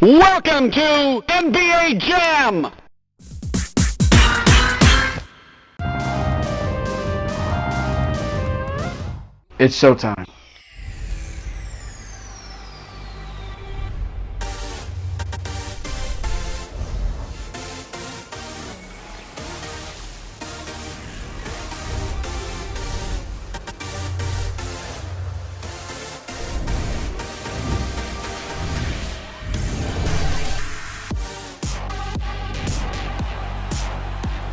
Welcome to NBA Jam! It's showtime.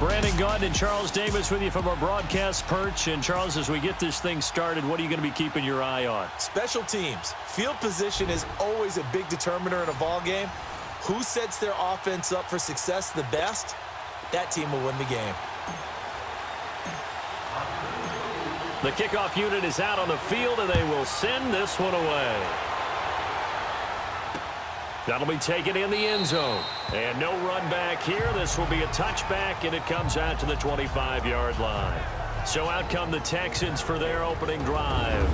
Brandon Gaudin and Charles Davis with you from our broadcast perch. And Charles, as we get this thing started, what are you going to be keeping your eye on? Special teams. Field position is always a big determiner in a ball game. Who sets their offense up for success the best? That team will win the game. The kickoff unit is out on the field, and they will send this one away. That'll be taken in the end zone. And no run back here. This will be a touchback, and it comes out to the 25-yard line. So out come the Texans for their opening drive.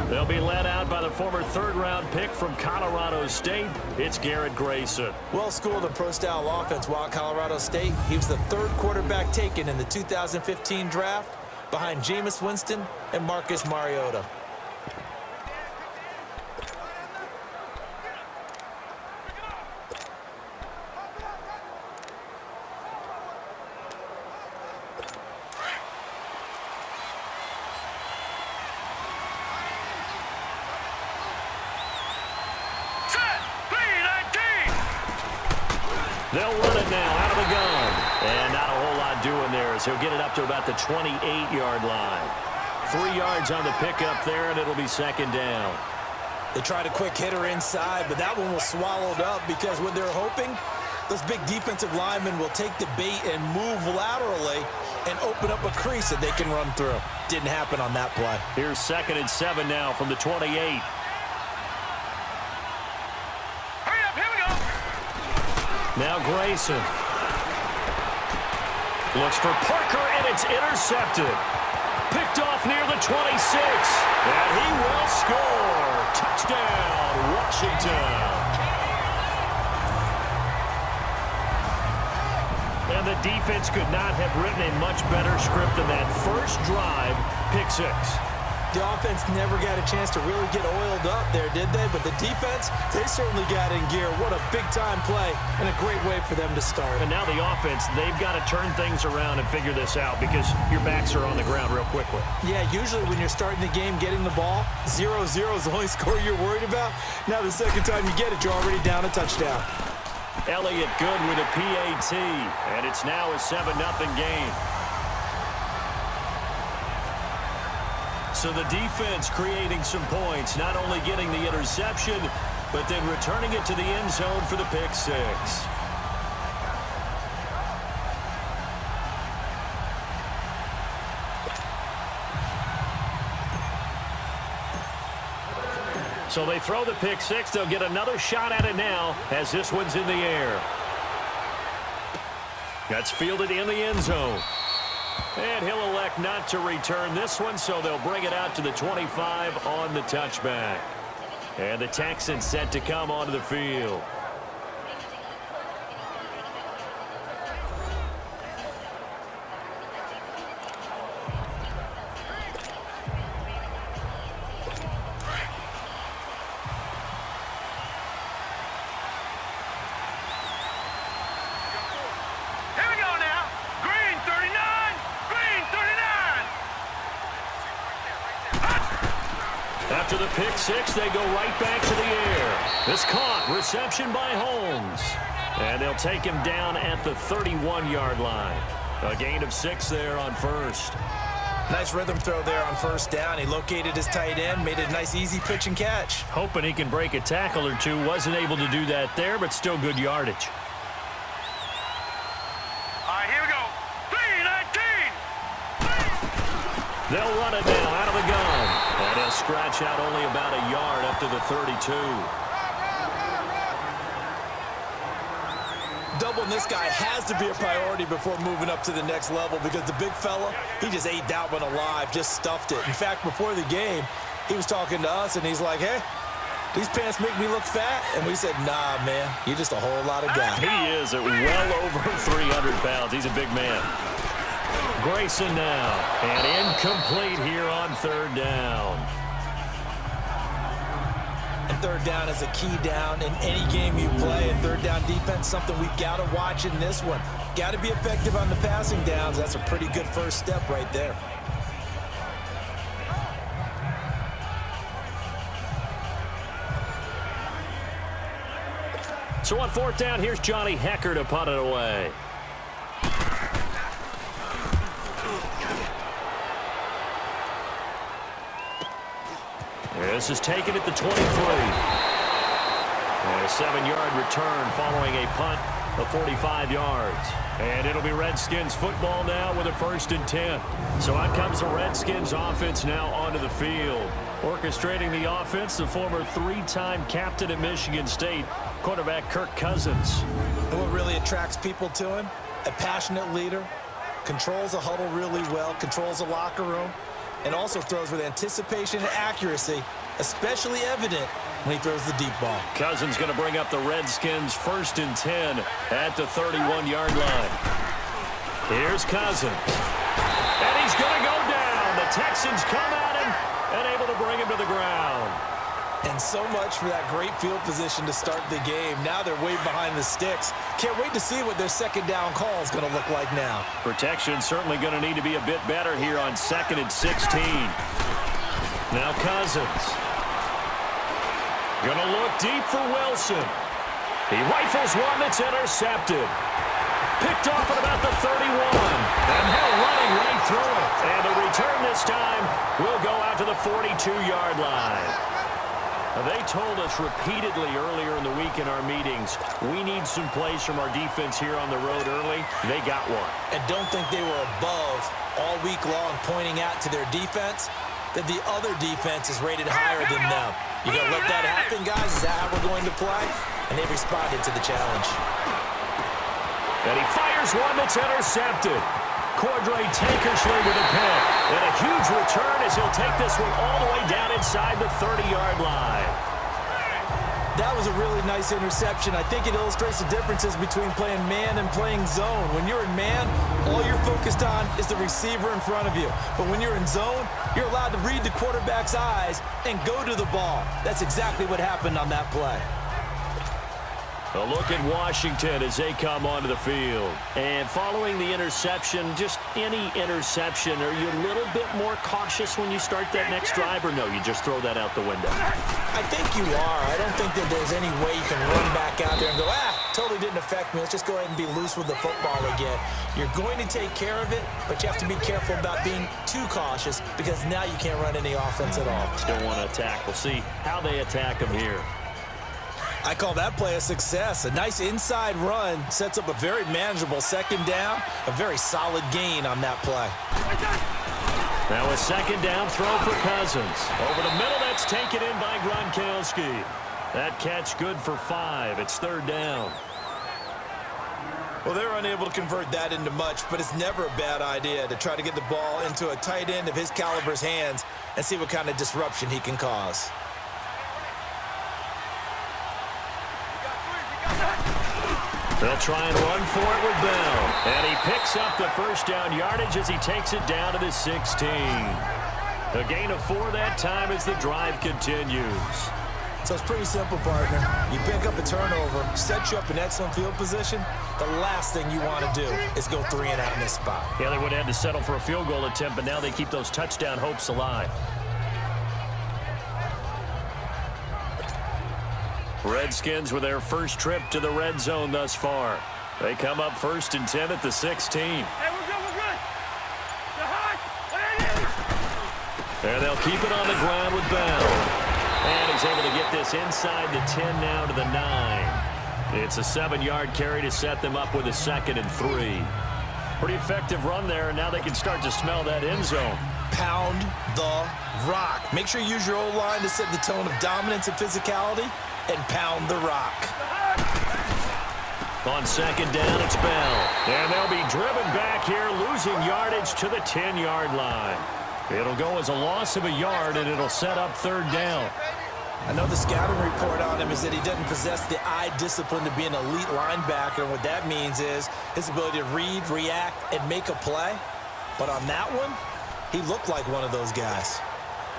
They'll be led out by the former third-round pick from Colorado State. It's Garrett Grayson. Well-schooled in pro-style offense while at Colorado State. He was the third quarterback taken in the 2015 draft behind Jameis Winston and Marcus Mariota. They'll run it now out of the gun. And not a whole lot doing there as he'll get it up to about the 28-yard line. 3 yards on the pickup there, and it'll be second down. They tried a quick hitter inside, but that one was swallowed up because what they're hoping, those big defensive linemen will take the bait and move laterally and open up a crease that they can run through. Didn't happen on that play. Here's 2nd and 7 now from the 28. Now Grayson. Looks for Parker, and it's intercepted. Picked off near the 26. And he will score. Touchdown, Washington. And the defense could not have written a much better script than that first drive, pick 6. The offense never got a chance to really get oiled up there, did they? But the defense, they certainly got in gear. What a big-time play and a great way for them to start. And now the offense, they've got to turn things around and figure this out because your backs are on the ground real quickly. Yeah, usually when you're starting the game, getting the ball, 0-0 is the only score you're worried about. Now the second time you get it, you're already down a touchdown. Elliott good with a PAT, and it's now a 7-0 game. So the defense creating some points, not only getting the interception, but then returning it to the end zone for the pick 6. So they throw the pick 6. They'll get another shot at it now as this one's in the air. That's fielded in the end zone. And he'll elect not to return this one, so they'll bring it out to the 25 on the touchback. And the Texans set to come onto the field. After the pick 6, they go right back to the air. This caught, reception by Holmes. And they'll take him down at the 31-yard line. A gain of 6 there on first. Nice rhythm throw there on first down. He located his tight end, made it a nice easy pitch and catch. Hoping he can break a tackle or two. Wasn't able to do that there, but still good yardage. All right, here we go. 3-19. They'll run it now out of the gun. And he'll scratch out only about a yard up to the 32. Doubling this guy has to be a priority before moving up to the next level because the big fella, he just ate that one alive, just stuffed it. In fact, before the game, he was talking to us, and he's like, hey, these pants make me look fat. And we said, nah, man, you're just a whole lot of guy. He is at well over 300 pounds. He's a big man. Grayson now, and incomplete here on third down. And third down is a key down in any game you play. And third down defense, something we've got to watch in this one. Got to be effective on the passing downs. That's a pretty good first step right there. So on fourth down, here's Johnny Hecker to punt it away. This is taken at the 23. And a 7-yard return following a punt of 45 yards. And it'll be Redskins football now with a 1st and 10. So out comes the Redskins offense now onto the field. Orchestrating the offense, the former 3-time captain at Michigan State, quarterback Kirk Cousins. And what really attracts people to him? A passionate leader, controls a huddle really well, controls a locker room, and also throws with anticipation and accuracy, especially evident when he throws the deep ball. Cousins going to bring up the Redskins 1st and 10 at the 31-yard line. Here's Cousins. And he's going to go down. The Texans come at him and able to bring him to the ground. And so much for that great field position to start the game. Now they're way behind the sticks. Can't wait to see what their second down call is going to look like now. Protection certainly going to need to be a bit better here on 2nd and 16. Now Cousins. Going to look deep for Wilson. He rifles one that's intercepted. Picked off at about the 31. And now running right through it. And the return this time will go out to the 42-yard line. They told us repeatedly earlier in the week in our meetings, we need some plays from our defense here on the road early. They got one. And don't think they were above all week long pointing out to their defense that the other defense is rated higher than them. You gonna let that happen, guys? Is that how we're going to play? And they responded to the challenge. And he fires one that's intercepted. Cordray Tankersley with a pick. And a huge return as he'll take this one all the way down inside the 30-yard line. That was a really nice interception. I think it illustrates the differences between playing man and playing zone. When you're in man, all you're focused on is the receiver in front of you. But when you're in zone, you're allowed to read the quarterback's eyes and go to the ball. That's exactly what happened on that play. A look at Washington as they come onto the field. And following the interception, just any interception, are you a little bit more cautious when you start that next drive, or no, you just throw that out the window? I think you are. I don't think that there's any way you can run back out there and go, totally didn't affect me. Let's just go ahead and be loose with the football again. You're going to take care of it, but you have to be careful about being too cautious because now you can't run any offense at all. Still want to attack. We'll see how they attack them here. I call that play a success. A nice inside run sets up a very manageable second down. A very solid gain on that play. Now a second down throw for Cousins. Over the middle, that's taken in by Gronkowski. That catch good for 5. It's third down. Well, they're unable to convert that into much, but it's never a bad idea to try to get the ball into a tight end of his caliber's hands and see what kind of disruption he can cause. They'll try and run for it with Bell. And he picks up the first down yardage as he takes it down to the 16. A gain of 4 that time as the drive continues. So it's pretty simple, partner. You pick up a turnover, set you up in excellent field position. The last thing you want to do is go 3 and out in this spot. Yeah, they would have had to settle for a field goal attempt, but now they keep those touchdown hopes alive. Redskins with their first trip to the red zone thus far. They come up 1st and 10 at the 16. Hey, we're good, we're good. They're hot. And they'll keep it on the ground with Bell. And he's able to get this inside the 10 now to the 9. It's a 7-yard carry to set them up with a 2nd and 3. Pretty effective run there, and now they can start to smell that end zone. Pound the rock. Make sure you use your O-line to set the tone of dominance and physicality, and pound the rock. On second down, it's Bell. And they'll be driven back here, losing yardage to the 10-yard line. It'll go as a loss of a yard, and it'll set up third down. I know the scouting report on him is that he doesn't possess the eye discipline to be an elite linebacker, and what that means is his ability to read, react, and make a play. But on that one, he looked like one of those guys.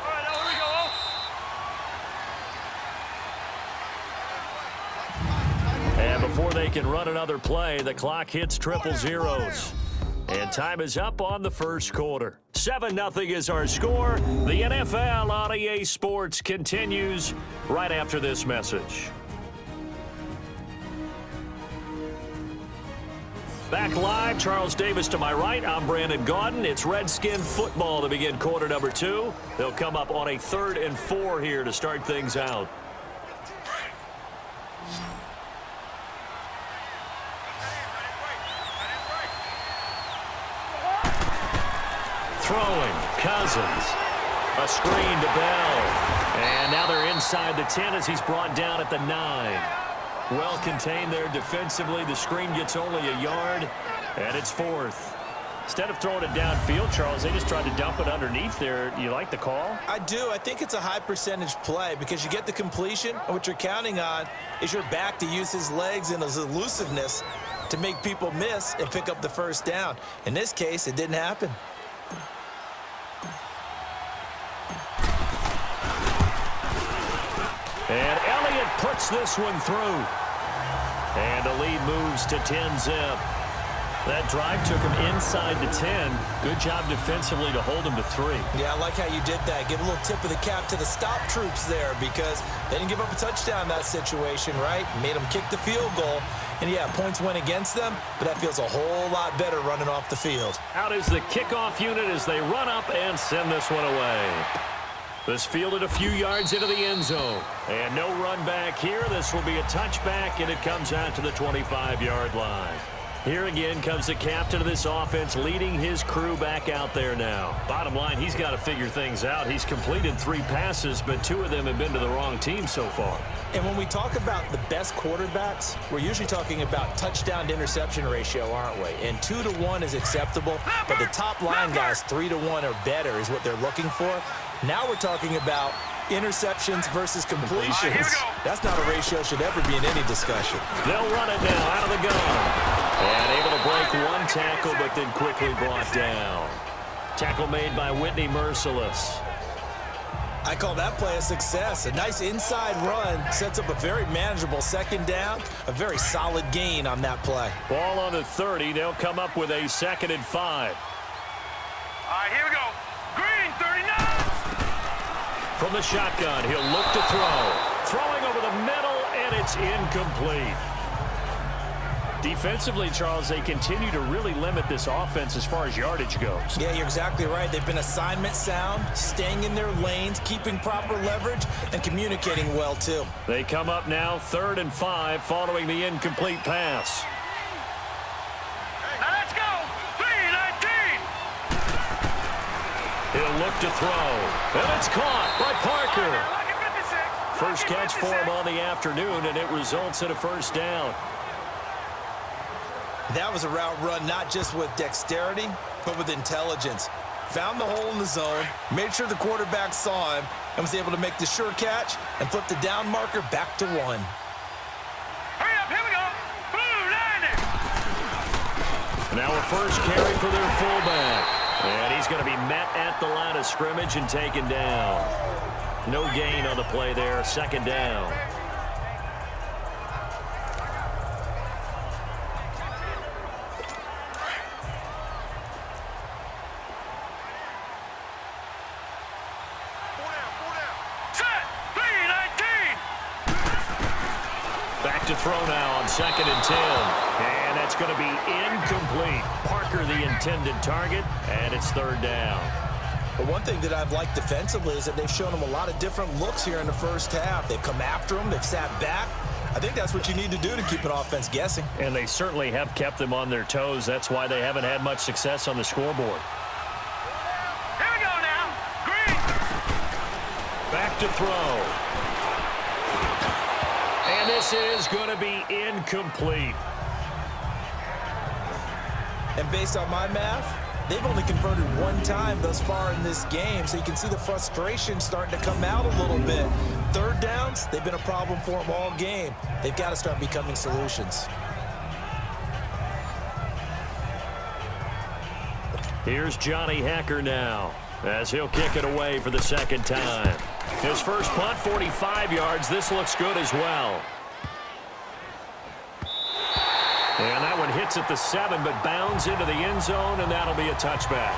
All right, now here we go. And before they can run another play, the clock hits triple zeros. And time is up on the first quarter. 7-0 is our score. The NFL on EA Sports continues right after this message. Back live, Charles Davis to my right. I'm Brandon Gaudin. It's Redskin football to begin quarter number 2. They'll come up on a 3rd and 4 here to start things out. Throwing, Cousins, a screen to Bell, and now they're inside the 10 as he's brought down at the 9. Well contained there defensively. The screen gets only a yard, and it's 4th. Instead of throwing it downfield, Charles, they just tried to dump it underneath there. You like the call? I do. I think it's a high percentage play because you get the completion, and what you're counting on is your back to use his legs and his elusiveness to make people miss and pick up the first down. In this case, it didn't happen. And Elliott puts this one through. And the lead moves to 10-zip. That drive took him inside the 10. Good job defensively to hold him to 3. Yeah, I like how you did that. Give a little tip of the cap to the stop troops there because they didn't give up a touchdown in that situation, right? Made them kick the field goal. And, yeah, points went against them, but that feels a whole lot better running off the field. Out is the kickoff unit as they run up and send this one away. This fielded a few yards into the end zone. And no run back here. This will be a touchback, and it comes out to the 25-yard line. Here again comes the captain of this offense leading his crew back out there now. Bottom line, he's got to figure things out. He's completed 3 passes, but 2 of them have been to the wrong team so far. And when we talk about the best quarterbacks, we're usually talking about touchdown to interception ratio, aren't we? And 2 to 1 is acceptable, but the top line guys 3 to 1 or better is what they're looking for. Now we're talking about interceptions versus completions. That's not a ratio should ever be in any discussion. They'll run it now out of the gun. And able to break one tackle, but then quickly brought down. Tackle made by Whitney Merciless. I call that play a success. A nice inside run sets up a very manageable second down. A very solid gain on that play. Ball on the 30. They'll come up with a 2nd and 5. All right, here we go. Green, 39. From the shotgun, he'll look to throw. Throwing over the middle, and it's incomplete. Defensively, Charles, they continue to really limit this offense as far as yardage goes. Yeah, you're exactly right. They've been assignment sound, staying in their lanes, keeping proper leverage, and communicating well, too. They come up now 3rd and 5 following the incomplete pass. Now let's go. 3-19. He'll look to throw. And it's caught by Parker. First catch for him on the afternoon, and it results in a first down. That was a route run not just with dexterity, but with intelligence. Found the hole in the zone, made sure the quarterback saw him, and was able to make the sure catch and flip the down marker back to 1. Hurry up, here we go. Blue 90. Now a first carry for their fullback. And he's going to be met at the line of scrimmage and taken down. No gain on the play there, 2nd down. To throw now on 2nd and 10. And that's going to be incomplete. Parker the intended target, and it's 3rd down. But one thing that I've liked defensively is that they've shown them a lot of different looks here in the first half. They've come after them. They've sat back. I think that's what you need to do to keep an offense guessing. And they certainly have kept them on their toes. That's why they haven't had much success on the scoreboard. Here we go now. Green. Back to throw. And this is going to be incomplete. And based on my math, They've only converted one time thus far in this game, so you can see the frustration starting to come out a little bit. Third downs, they've been a problem for them all game. They've got to start becoming solutions. Here's Johnny Hacker now, as he'll kick it away for the second time. His first punt, 45 yards. This looks good as well. And that one hits at the 7, but bounds into the end zone, and that'll be a touchback.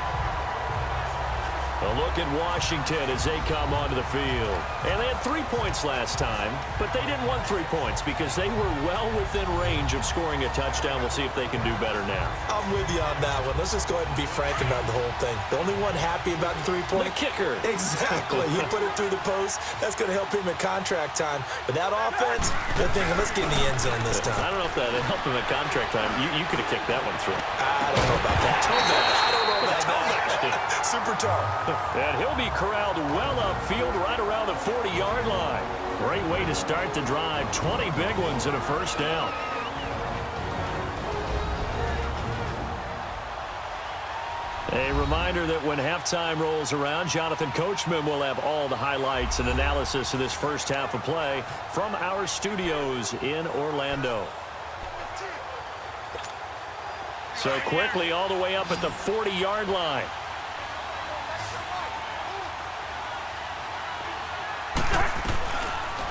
A look at Washington as they come onto the field. And they had 3 points last time, but they didn't want 3 points because they were well within range of scoring a touchdown. We'll see if they can do better now. I'm with you on that one. Let's just go ahead and be frank about the whole thing. The only one happy about the 3-point? The kicker. Exactly. He put it through the post. That's going to help him at contract time. But that offense, they're thinking, let's get in the end zone this time. I don't know if that helped him at contract time. You could have kicked that one through. I don't know about that. I don't know about that. Super tough. And he'll be corralled well upfield right around the 40-yard line. Great way to start the drive. 20 big ones and a first down. A reminder that when halftime rolls around, Jonathan Coachman will have all the highlights and analysis of this first half of play from our studios in Orlando. So quickly all the way up at the 40-yard line.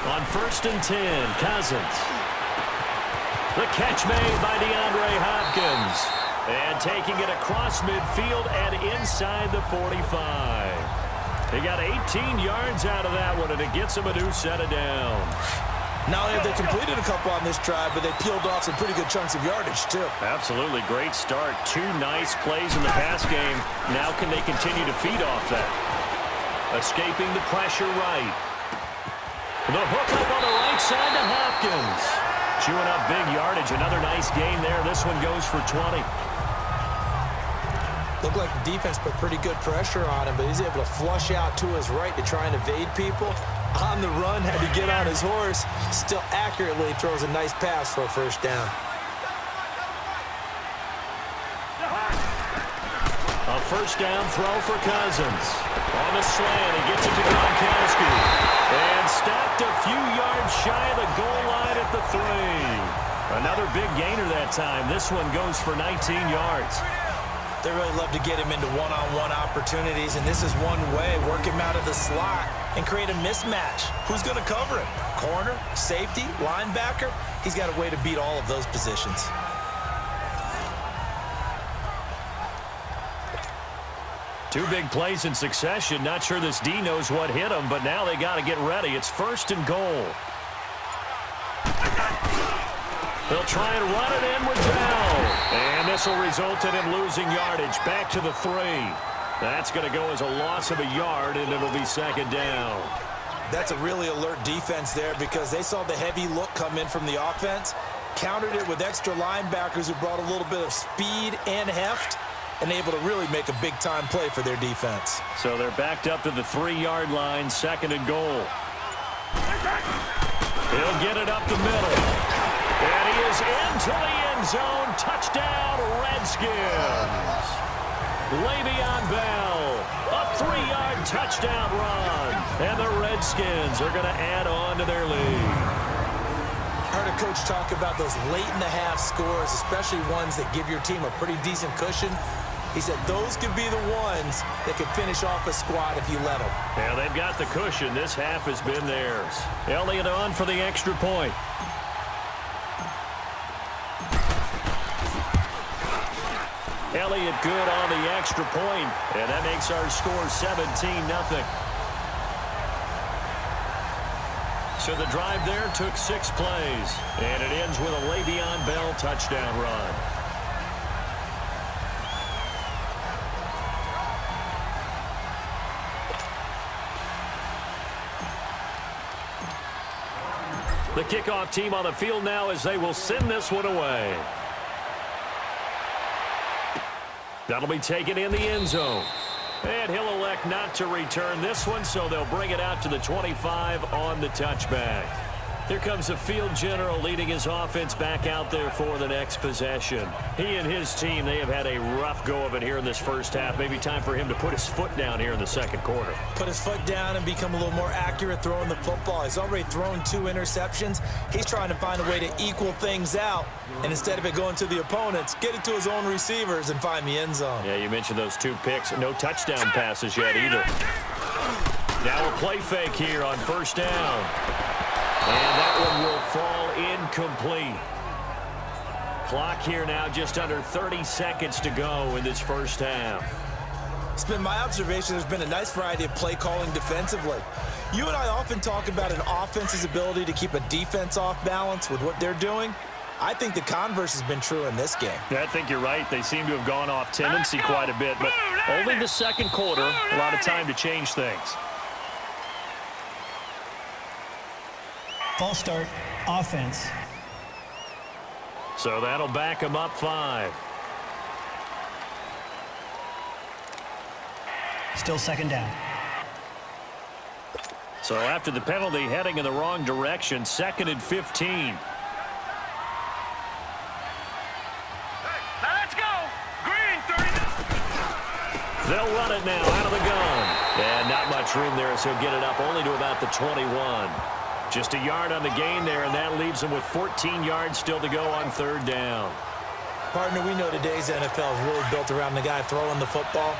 On 1st and 10, Cousins. The catch made by DeAndre Hopkins. And taking it across midfield and inside the 45. He got 18 yards out of that one, and it gets him a new set of downs. Not only have they completed a couple on this drive, but they peeled off some pretty good chunks of yardage, too. Absolutely. Great start. 2 nice plays in the pass game. Now can they continue to feed off that? Escaping the pressure right. The hook up on the right side to Hopkins. Chewing up big yardage. Another nice gain there. This one goes for 20. Looked like the defense put pretty good pressure on him, but he's able to flush out to his right to try and evade people. On the run, had to get on his horse. Still accurately throws a nice pass for a first down. A first down throw for Cousins. On the slant, he gets it to Gronkowski. And stopped a few yards shy of the goal line at the 3. Another big gainer that time. This one goes for 19 yards. They really love to get him into one-on-one opportunities, and this is one way. Work him out of the slot and create a mismatch. Who's going to cover him? Corner, safety, linebacker? He's got a way to beat all of those positions. Two big plays in succession. Not sure this D knows what hit him, but now they got to get ready. It's 1st and goal. They'll try and run it in with Bell. And this will result in him losing yardage back to the 3. That's going to go as a loss of a yard, and it'll be 2nd down. That's a really alert defense there because they saw the heavy look come in from the offense, countered it with extra linebackers who brought a little bit of speed and heft, and able to really make a big-time play for their defense. So they're backed up to the 3-yard line, 2nd and goal. He'll get it up the middle. And he is into the end zone. Touchdown, Redskins. Le'Veon Bell, a 3-yard touchdown run. And the Redskins are going to add on to their lead. I heard a coach talk about those late-in-the-half scores, especially ones that give your team a pretty decent cushion. He said those could be the ones that could finish off a squad if you let them. Yeah, they've got the cushion. This half has been theirs. Elliott on for the extra point. Elliott good on the extra point, and that makes our score 17-0. So the drive there took 6 plays, and it ends with a Le'Veon Bell touchdown run. The kickoff team on the field now as they will send this one away. That'll be taken in the end zone. And he'll elect not to return this one, so they'll bring it out to the 25 on the touchback. Here comes the field general leading his offense back out there for the next possession. He and his team, they have had a rough go of it here in this first half. Maybe time for him to put his foot down here in the second quarter. Put his foot down and become a little more accurate throwing the football. He's already thrown 2 interceptions. He's trying to find a way to equal things out. And instead of it going to the opponents, get it to his own receivers and find the end zone. Yeah, you mentioned those 2 picks. No touchdown passes yet either. Now a play fake here on first down. And that one will fall incomplete. Clock here now just under 30 seconds to go in this first half. It's been my observation there's been a nice variety of play calling defensively. You and I often talk about an offense's ability to keep a defense off balance with what they're doing. I think the converse has been true in this game. Yeah, I think you're right. They seem to have gone off tendency quite a bit, but only the second quarter, a lot of time to change things. False start, offense. So that'll back them up 5. Still second down. So after the penalty, heading in the wrong direction, 2nd and 15. Now let's go. Green 30. They'll run it now out of the gun. And not much room there, so he'll get it up only to about the 21. Just a yard on the gain there, and that leaves him with 14 yards still to go on 3rd down. Partner, we know today's NFL is really built around the guy throwing the football.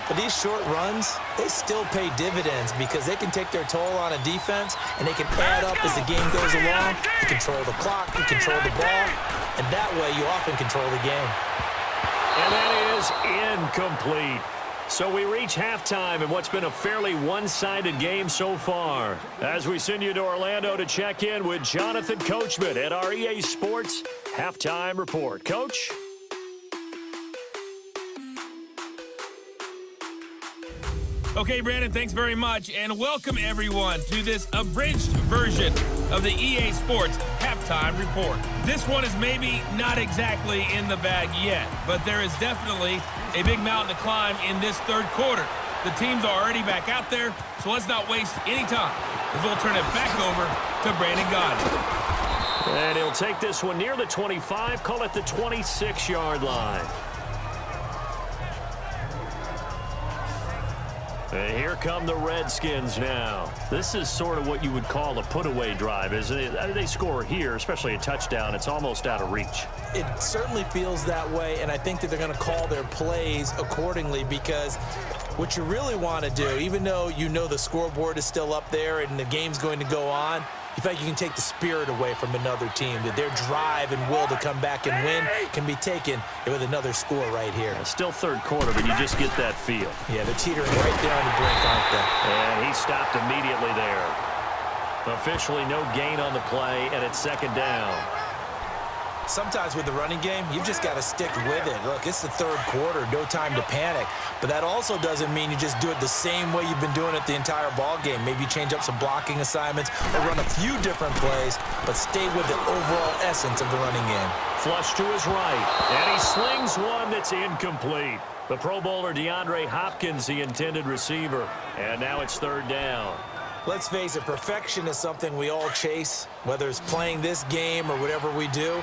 But these short runs, they still pay dividends because they can take their toll on a defense, and they can add up as the game goes along. You control the clock, you control the ball, and that way you often control the game. And that is incomplete. So we reach halftime in what's been a fairly one-sided game so far. As we send you to Orlando to check in with Jonathan Coachman at our EA Sports Halftime Report. Coach? Okay, Brandon, thanks very much, and welcome everyone to this abridged version of the EA Sports Halftime Report. This one is maybe not exactly in the bag yet, but there is definitely a big mountain to climb in this 3rd quarter. The teams are already back out there, so let's not waste any time, as we'll turn it back over to Brandon Godden. And he'll take this one near the 25, call it the 26-yard line. And here come the Redskins now. This is sort of what you would call a put-away drive, isn't it? They score here, especially a touchdown. It's almost out of reach. It certainly feels that way, and I think that they're going to call their plays accordingly because what you really want to do, even though you know the scoreboard is still up there and the game's going to go on, you feel like you can take the spirit away from another team, that their drive and will to come back and win can be taken with another score right here. Still 3rd quarter, but you just get that feel. Yeah, they're teetering right there on the brink, aren't they? And he stopped immediately there. Officially no gain on the play, and it's 2nd down. Sometimes with the running game, you've just got to stick with it. Look, it's the 3rd quarter, no time to panic. But that also doesn't mean you just do it the same way you've been doing it the entire ball game. Maybe change up some blocking assignments or run a few different plays, but stay with the overall essence of the running game. Flush to his right, and he slings one that's incomplete. The Pro Bowler DeAndre Hopkins, the intended receiver. And now it's 3rd down. Let's face it, perfection is something we all chase, whether it's playing this game or whatever we do.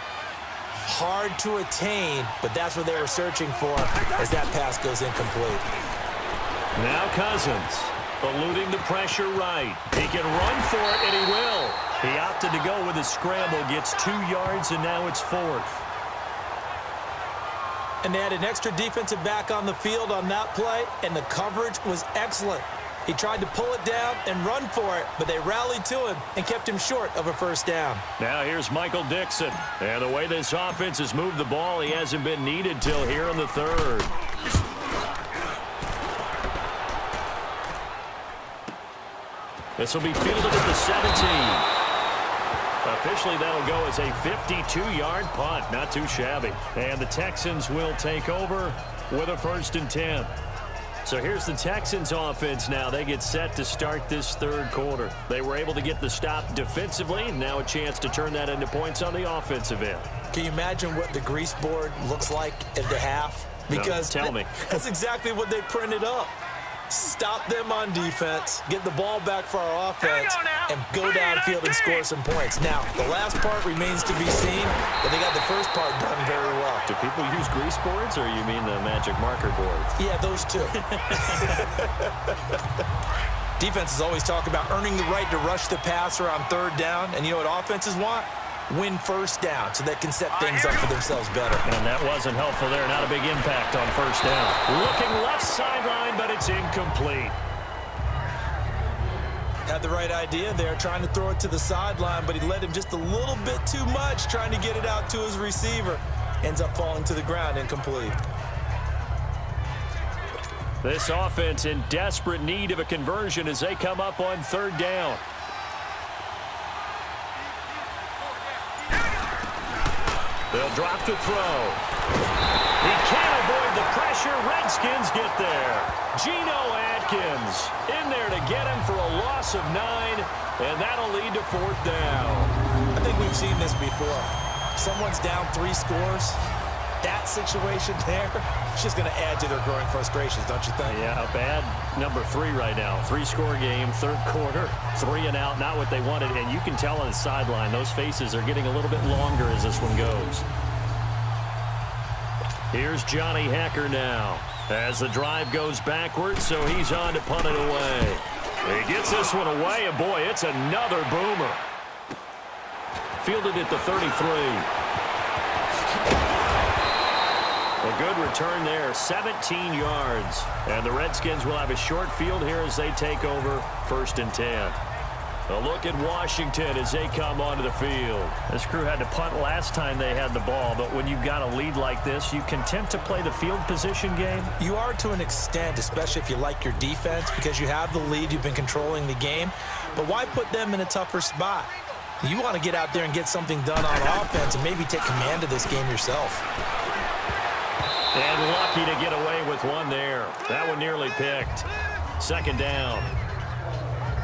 Hard to attain, but that's what they were searching for as that pass goes incomplete. Now Cousins, eluding the pressure right. He can run for it, and he will. He opted to go with a scramble, gets 2 yards, and now it's 4th. And they had an extra defensive back on the field on that play, and the coverage was excellent. He tried to pull it down and run for it, but they rallied to him and kept him short of a 1st down. Now here's Michael Dixon. And the way this offense has moved the ball, he hasn't been needed till here in the 3rd. This will be fielded at the 17. Officially, that'll go as a 52-yard punt. Not too shabby. And the Texans will take over with a 1st and 10. So here's the Texans offense now. They get set to start this 3rd quarter. They were able to get the stop defensively, and now a chance to turn that into points on the offensive end. Can you imagine what the grease board looks like at the half? Because no, tell me. That's exactly what they printed up. Stop them on defense, get the ball back for our offense, and go downfield and score some points. Now, the last part remains to be seen, but they got the first part done very well. Do people use grease boards, or you mean the magic marker boards? Yeah, those two. Defenses always talk about earning the right to rush the passer on third down, and you know what offenses want? Win first down so they can set things up for themselves better. And that wasn't helpful there. Not a big impact on first down. Looking left sideline, but it's incomplete. Had the right idea there, trying to throw it to the sideline, but he led him just a little bit too much, trying to get it out to his receiver. Ends up falling to the ground, incomplete. This offense in desperate need of a conversion as they come up on third down. They'll drop to throw. He can't avoid the pressure. Redskins get there. Geno Atkins in there to get him for a loss of 9, and that'll lead to fourth down. I think we've seen this before. Someone's down 3 scores. That situation there, it's just going to add to their growing frustrations, don't you think? Yeah, a bad number 3 right now. 3-score game, third quarter, 3 and out, not what they wanted. And you can tell on the sideline, those faces are getting a little bit longer as this one goes. Here's Johnny Hecker now as the drive goes backwards, so he's on to punt it away. He gets this one away, and boy, it's another boomer. Fielded at the 33. A good return there, 17 yards. And the Redskins will have a short field here as they take over 1st and 10. A look at Washington as they come onto the field. This crew had to punt last time they had the ball, but when you've got a lead like this, you content to play the field position game? You are to an extent, especially if you like your defense, because you have the lead, you've been controlling the game. But why put them in a tougher spot? You want to get out there and get something done on offense and maybe take command of this game yourself. And lucky to get away with one there. That one nearly picked. 2nd down.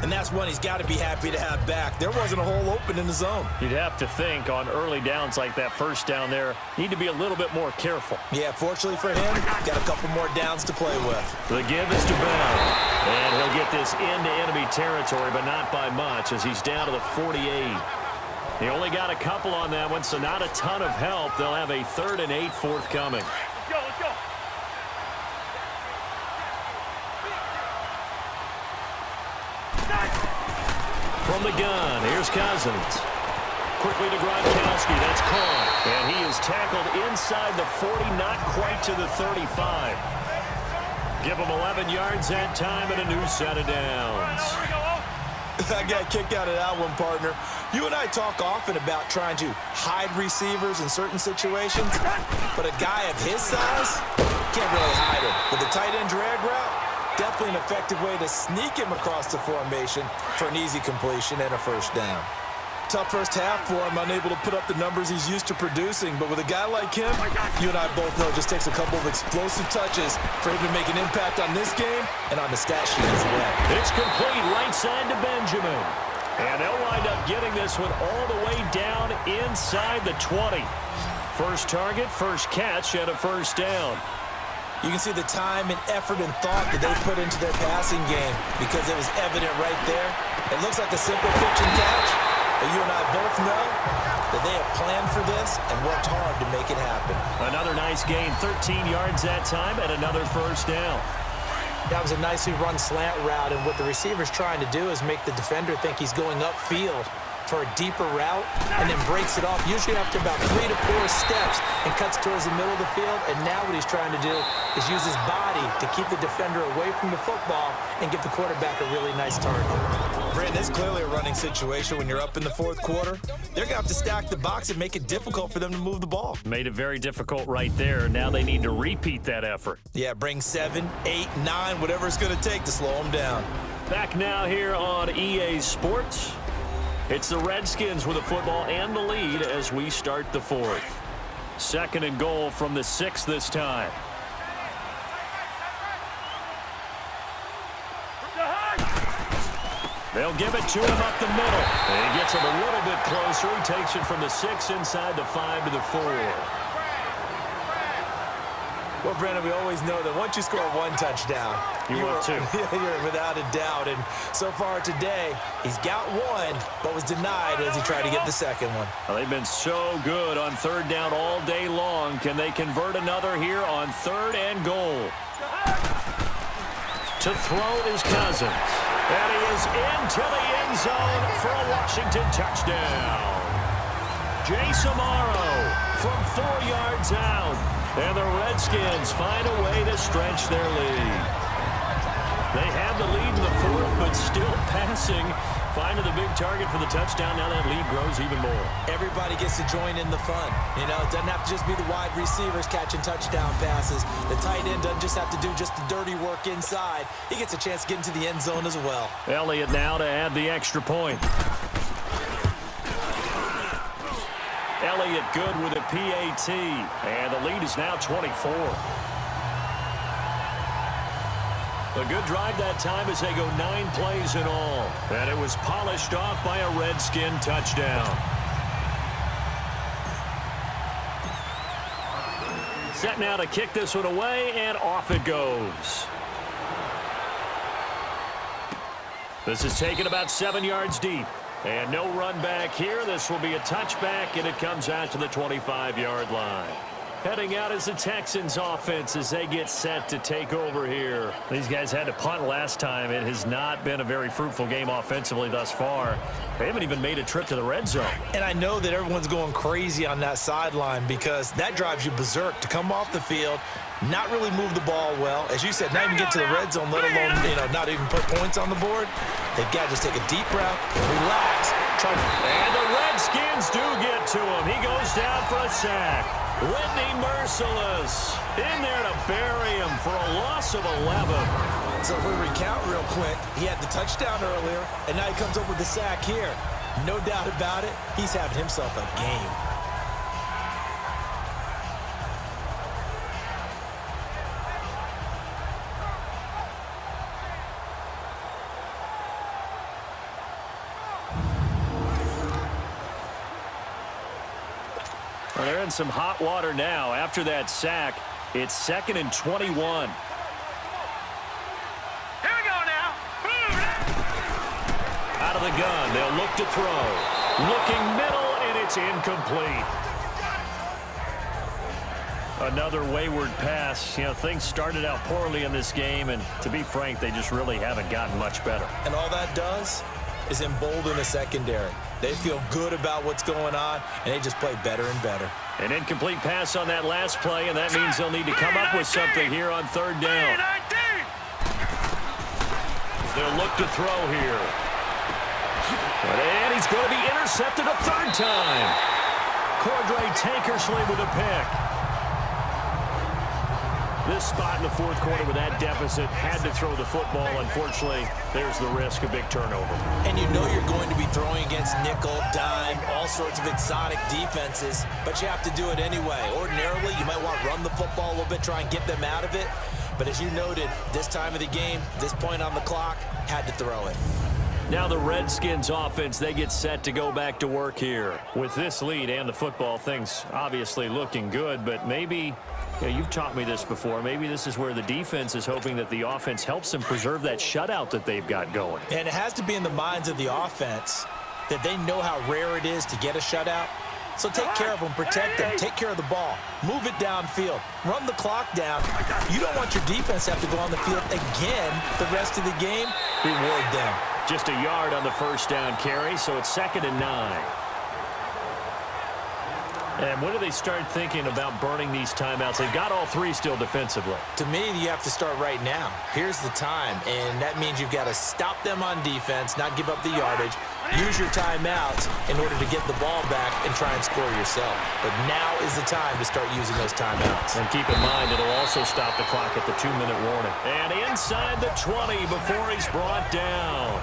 And that's one he's got to be happy to have back. There wasn't a hole open in the zone. You'd have to think on early downs like that first down there, need to be a little bit more careful. Yeah, fortunately for him, got a couple more downs to play with. The give is to Bell. And he'll get this into enemy territory, but not by much as he's down to the 48. He only got a couple on that one, so not a ton of help. They'll have a 3rd and 8 forthcoming. Let's go. From the gun, here's Cousins. Quickly to Gronkowski, that's caught. And he is tackled inside the 40, not quite to the 35. Give him 11 yards that time and a new set of downs. I got a kick out of that one, partner. You and I talk often about trying to hide receivers in certain situations, but a guy of his size can't really hide him. With the tight end drag route, definitely an effective way to sneak him across the formation for an easy completion and a first down. Tough first half for him, unable to put up the numbers he's used to producing. But with a guy like him, you and I both know it just takes a couple of explosive touches for him to make an impact on this game and on the stat sheet as well. It's complete right side to Benjamin. And they'll wind up getting this one all the way down inside the 20. First target, first catch, and a first down. You can see the time and effort and thought that they put into their passing game because it was evident right there. It looks like a simple pitch and catch. But you and I both know that they have planned for this and worked hard to make it happen. Another nice gain, 13 yards that time, and another first down. That was a nicely run slant route, and what the receiver's trying to do is make the defender think he's going upfield for a deeper route and then breaks it off, usually after about 3 to 4 steps, and cuts towards the middle of the field. And now what he's trying to do is use his body to keep the defender away from the football and give the quarterback a really nice target. Brandon, this is clearly a running situation when you're up in the 4th quarter. They're going to have to stack the box and make it difficult for them to move the ball. Made it very difficult right there. Now they need to repeat that effort. Yeah, bring 7, 8, 9, whatever it's going to take to slow them down. Back now here on EA Sports. It's the Redskins with the football and the lead as we start the 4th. 2nd and goal from the 6 this time. They'll give it to him up the middle. And he gets him a little bit closer. He takes it from the 6 inside the 5 to the 4. Well, Brandon, we always know that once you score one touchdown, you're two. You're without a doubt. And so far today, he's got one, but was denied as he tried to get the second one. Well, they've been so good on third down all day long. Can they convert another here on 3rd and goal? To throw is Cousins. And he is into the end zone for a Washington touchdown. Jace Amaro from 4 yards out. And the Redskins find a way to stretch their lead. They have the lead in the 4th, but still passing. Finding the big target for the touchdown. Now that lead grows even more. Everybody gets to join in the fun. You know, it doesn't have to just be the wide receivers catching touchdown passes. The tight end doesn't just have to do just the dirty work inside. He gets a chance to get into the end zone as well. Elliott now to add the extra point. Elliott good with a PAT, and the lead is now 24. A good drive that time as they go 9 plays in all, and it was polished off by a Redskin touchdown. Set now to kick this one away, and off it goes. This is taken about 7 yards deep. And no run back here. This will be a touchback, and it comes out to the 25-yard line. Heading out is the Texans offense as they get set to take over here. These guys had to punt last time. It has not been a very fruitful game offensively thus far. They haven't even made a trip to the red zone. And I know that everyone's going crazy on that sideline because that drives you berserk to come off the field, not really move the ball well. As you said, not even get to the red zone, let alone, not even put points on the board. They've got to just take a deep breath, relax. And the Redskins do get to him. He goes down for a sack. Whitney Merciless in there to bury him for a loss of 11. So if we recount real quick, he had the touchdown earlier, and now he comes up with the sack here. No doubt about it, he's having himself a game. Well, they're in some hot water now. After that sack, it's 2nd and 21. Here we go now. Out of the gun, they'll look to throw. Looking middle, and it's incomplete. Another wayward pass. Things started out poorly in this game, and to be frank, they just really haven't gotten much better. And all that does is embolden the secondary. They feel good about what's going on, and they just play better and better. An incomplete pass on that last play, and that means they'll need to come up with something here on 3rd down. They'll look to throw here. And he's going to be intercepted a 3rd time. Cordray Tankersley with a pick. This spot in the 4th quarter with that deficit, had to throw the football. Unfortunately, there's the risk of big turnover. And you know you're going to be throwing against nickel, dime, all sorts of exotic defenses, but you have to do it anyway. Ordinarily, you might want to run the football a little bit, try and get them out of it. But as you noted, this time of the game, this point on the clock, had to throw it. Now the Redskins offense, they get set to go back to work here. With this lead and the football, things obviously looking good, but maybe... you've taught me this before. Maybe this is where the defense is hoping that the offense helps them preserve that shutout that they've got going. And it has to be in the minds of the offense that they know how rare it is to get a shutout. So take care of them, protect them, take care of the ball, move it downfield, run the clock down. You don't want your defense to have to go on the field again the rest of the game. Reward them. Just a yard on the 1st down carry, so it's 2nd and 9. And when do they start thinking about burning these timeouts? They've got all 3 still defensively. To me, you have to start right now. Here's the time, and that means you've got to stop them on defense, not give up the yardage, use your timeouts in order to get the ball back and try and score yourself. But now is the time to start using those timeouts. And keep in mind, it'll also stop the clock at the 2-minute warning. And inside the 20 before he's brought down.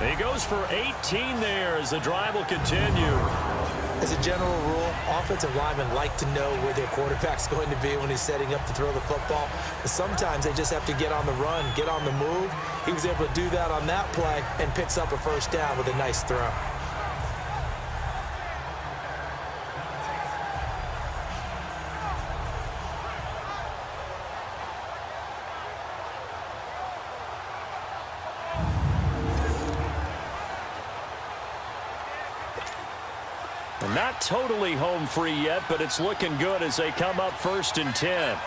He goes for 18 there as the drive will continue. As a general rule, offensive linemen like to know where their quarterback's going to be when he's setting up to throw the football. But sometimes they just have to get on the run, get on the move. He was able to do that on that play and picks up a 1st down with a nice throw. Not totally home free yet, but it's looking good as they come up 1st and 10.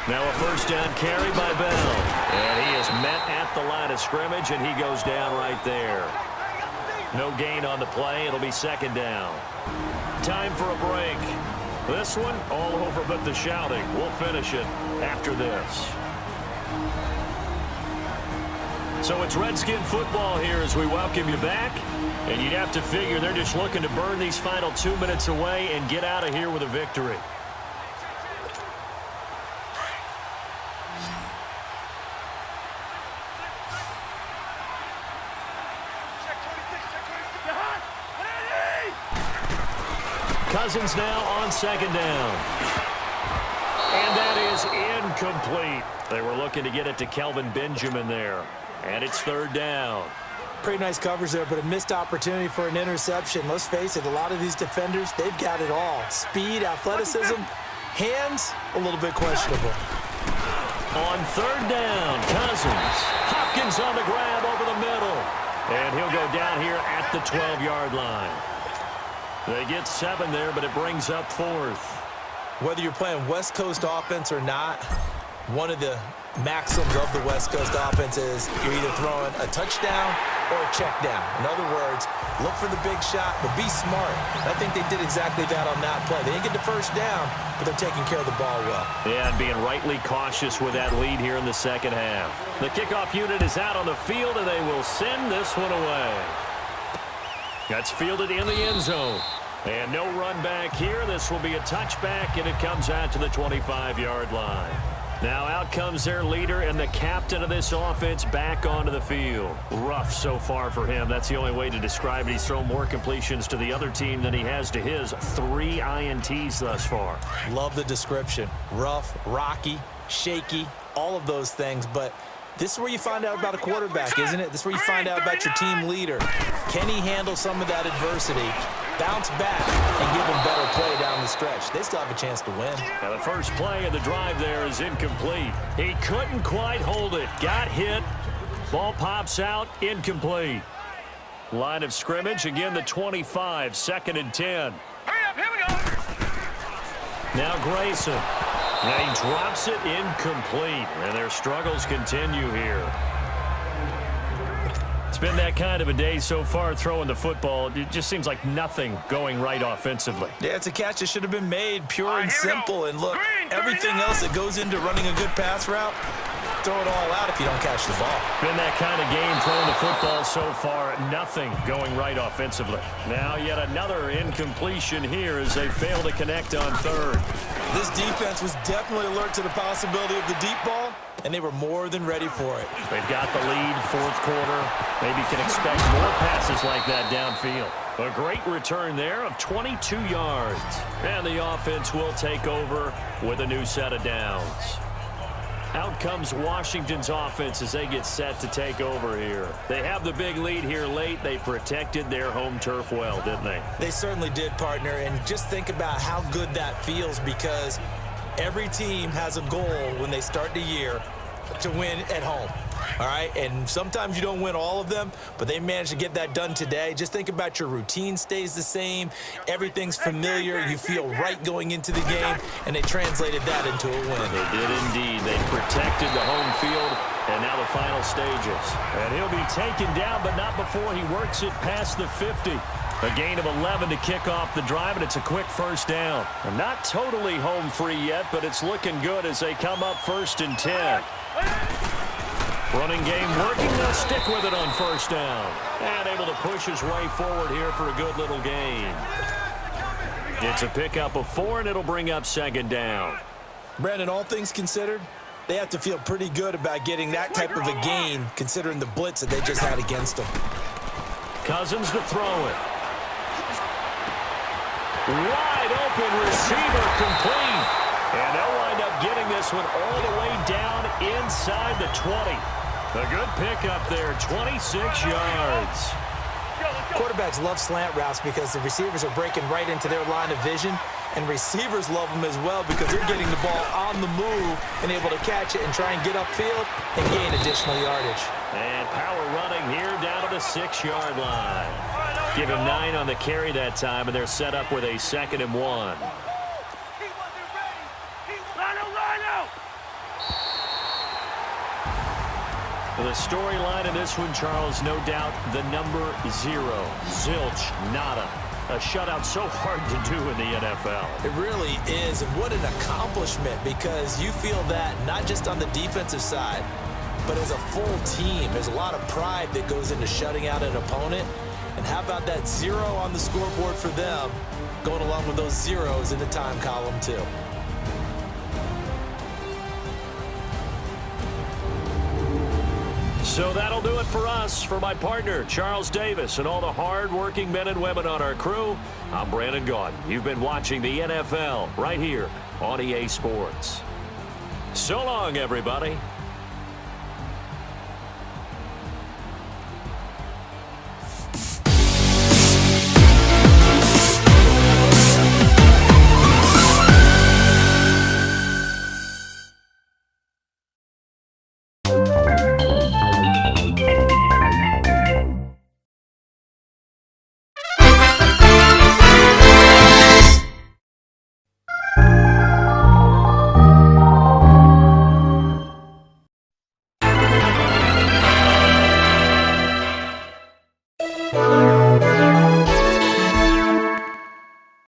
Now a first down carry by Bell. And he is met at the line of scrimmage, and he goes down right there. No gain on the play. It'll be 2nd down. Time for a break. This one all over but the shouting. We'll finish it after this. So it's Redskin football here as we welcome you back. And you'd have to figure they're just looking to burn these final 2 minutes away and get out of here with a victory. Cousins now on 2nd down. And that is incomplete. They were looking to get it to Kelvin Benjamin there. And it's 3rd down. Pretty nice coverage there, but a missed opportunity for an interception. Let's face it, a lot of these defenders, they've got it all. Speed, athleticism, hands, a little bit questionable. On 3rd down, Cousins. Hopkins on the grab over the middle. And he'll go down here at the 12-yard line. They get 7 there, but it brings up 4th. Whether you're playing West Coast offense or not, one of the maxims of the West Coast offense is you're either throwing a touchdown or a check down. In other words, look for the big shot, but be smart. And I think they did exactly that on that play. They didn't get the first down, but they're taking care of the ball well. Yeah, and being rightly cautious with that lead here in the 2nd half. The kickoff unit is out on the field, and they will send this one away. That's fielded in the end zone. And no run back here. This will be a touchback, and it comes out to the 25-yard line. Now out comes their leader and the captain of this offense back onto the field. Rough so far for him. That's the only way to describe it. He's thrown more completions to the other team than he has to his. 3 INTs thus far. Love the description. Rough, rocky, shaky, all of those things. But this is where you find out about a quarterback, isn't it? This is where you find out about your team leader. Can he handle some of that adversity, bounce back, and give them better play down the stretch? They still have a chance to win. Now the first play of the drive there is incomplete. He couldn't quite hold it. Got hit. Ball pops out. Incomplete. Line of scrimmage. Again, the 25. 2nd and 10. Hurry up, here we go. Now Grayson. Now he drops it incomplete. And their struggles continue here. It's been that kind of a day so far throwing the football. It just seems like nothing going right offensively. Yeah, it's a catch that should have been made, pure and simple. And look, everything else that goes into running a good pass route, throw it all out if you don't catch the ball. Been that kind of game throwing the football so far. Nothing going right offensively. Now yet another incompletion here as they fail to connect on 3rd. This defense was definitely alert to the possibility of the deep ball, and they were more than ready for it. They've got the lead, 4th quarter. Maybe can expect more passes like that downfield. A great return there of 22 yards. And the offense will take over with a new set of downs. Out comes Washington's offense as they get set to take over here. They have the big lead here late. They protected their home turf well, didn't they? They certainly did, partner. And just think about how good that feels, because every team has a goal when they start the year to win at home. All right, and sometimes you don't win all of them, but they managed to get that done today. Just think about your routine stays the same. Everything's familiar. You feel right going into the game, and they translated that into a win. They did indeed. They protected the home field, and now the final stages. And he'll be taken down, but not before he works it past the 50. A gain of 11 to kick off the drive, and it's a quick first down. And not totally home free yet, but it's looking good as they come up 1st and 10. Running game working. They'll stick with it on 1st down. And able to push his way forward here for a good little gain. It's a pickup of 4, and it'll bring up 2nd down. Brandon, all things considered, they have to feel pretty good about getting that type of a gain, considering the blitz that they just had against them. Cousins to throw it. Wide open receiver, complete. And they'll wind up getting this one all the way down inside the 20. A good pickup there, 26 yards. Quarterbacks love slant routes because the receivers are breaking right into their line of vision, And receivers love them as well because they're getting the ball on the move and able to catch it and try and get upfield and gain additional yardage. And power running here down to the 6-yard line. Give him 9 on the carry that time, and they're set up with a 2nd and 1. He wasn't ready. Rhino! The storyline in this one, Charles, no doubt the number 0. Zilch, nada. A shutout so hard to do in the NFL. It really is, and what an accomplishment, because you feel that not just on the defensive side, but as a full team. There's a lot of pride that goes into shutting out an opponent. And how about that 0 on the scoreboard for them, going along with those zeros in the time column too. So that'll do it for us. For my partner, Charles Davis, and all the hard-working men and women on our crew, I'm Brandon Gaudin. You've been watching the NFL right here on EA Sports. So long, everybody. Bye.